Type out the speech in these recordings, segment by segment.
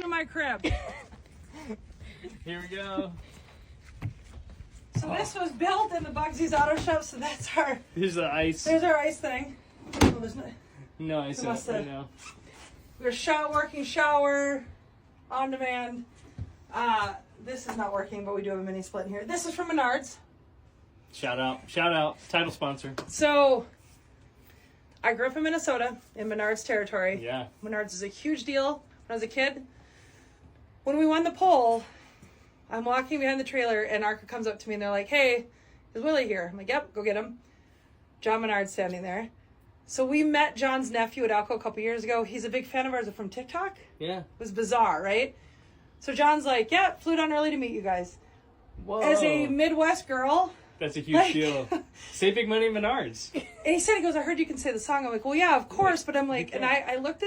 to my crib. Here we go. So this was built in the Bugsy's Auto Shop, so that's our... Here's the ice. There's our ice thing. Oh, there's no ice right now. We're working shower on demand. This is not working, but we do have a mini split in here. This is from Menards. Shout out. Title sponsor. So, I grew up in Minnesota, in Menards territory. Yeah. Menards is a huge deal when I was a kid. When we won the poll, I'm walking behind the trailer, and Arca comes up to me, and they're like, hey, is Willie here? I'm like, yep, go get him. John Menard's standing there. So we met John's nephew at Alco a couple years ago. He's a big fan of ours from TikTok. Yeah. It was bizarre, right? So John's like, yeah, flew down early to meet you guys. Whoa. As a Midwest girl. That's a huge deal. Save big money at Menards. And he said, he goes, I heard you can say the song. I'm like, well, yeah, of course. But I'm like, and I looked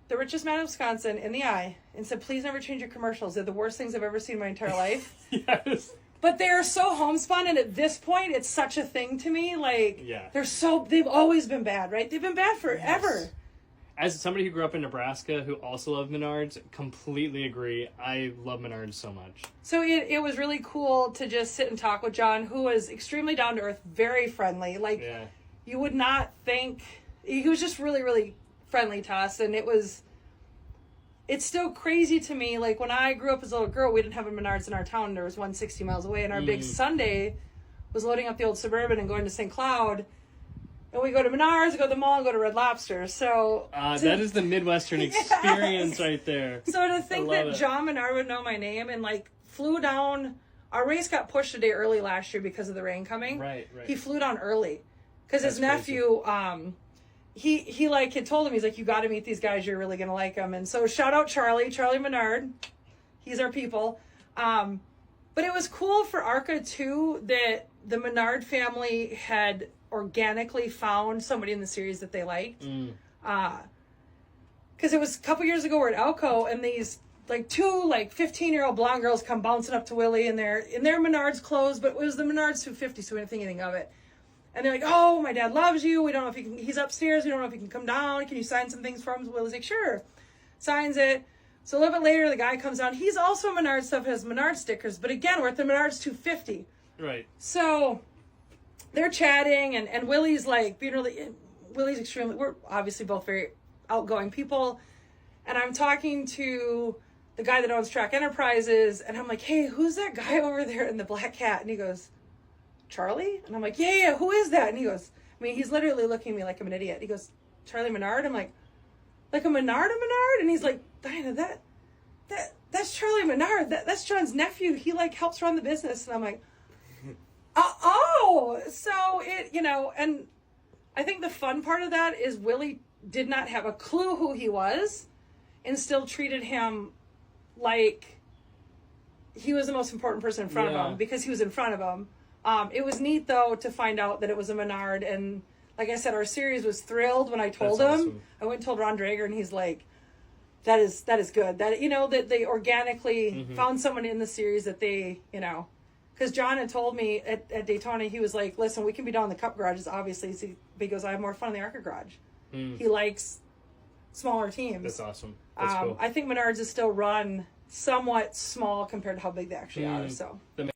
the richest man in Wisconsin in the eye and said, please never change your commercials. They're the worst things I've ever seen in my entire life. Yes. But they're so homespun, and at this point, it's such a thing to me. Like, yeah. they've always been bad, right? They've been bad forever. Yes. As somebody who grew up in Nebraska who also loved Menards, completely agree. I love Menards so much. So it was really cool to just sit and talk with John, who was extremely down to earth, very friendly. Like, you would not think... He was just really, really friendly to us, and it's still crazy to me. Like, when I grew up as a little girl, we didn't have a Menards in our town. There was one 60 miles away, and our big Sunday was loading up the old Suburban and going to St. Cloud. And we go to Menards, go to the mall, and go to Red Lobster. So that is the Midwestern experience right there. So to think that John Menard would know my name and, like, flew down... Our race got pushed a day early last year because of the rain coming. Right. He flew down early. Because his nephew... He like had told him, he's like, you got to meet these guys, you're really gonna like them. And so shout out Charlie Menard, he's our people. But it was cool for Arca too that the Menard family had organically found somebody in the series that they liked. Because it was a couple years ago we're at Elko, and these like two 15-year-old blonde girls come bouncing up to Willie in their Menards clothes, but it was the Menards 250, so we didn't think anything of it. And they're like, oh, my dad loves you. We don't know if he's upstairs. We don't know if he can come down. Can you sign some things for him? Willie's like, sure. Signs it. So a little bit later, the guy comes down. He's also Menards stuff, has Menards stickers. But again, we're at the Menards 250. Right. So they're chatting, and Willie's like being Willie's extremely, we're obviously both very outgoing people. And I'm talking to the guy that owns Track Enterprises, and I'm like, hey, who's that guy over there in the black hat? And he goes, Charlie? And I'm like, yeah, who is that? And he goes, he's literally looking at me like I'm an idiot. He goes, Charlie Menard? I'm like a Menard? And he's like, Diana, that's Charlie Menard. That's John's nephew. He helps run the business. And I'm like, oh. So and I think the fun part of that is Willie did not have a clue who he was and still treated him like he was the most important person in front of him because he was in front of him. It was neat, though, to find out that it was a Menard. And like I said, our series was thrilled when I told him. Awesome. I went and told Ron Drager, and he's like, that is good. That, that they organically found someone in the series that they, because John had told me at Daytona, he was like, listen, we can be down in the Cup garages, obviously. So he goes, I have more fun in the Arca garage. He likes smaller teams. That's awesome. That's cool. I think Menards is still run somewhat small compared to how big they actually are. So.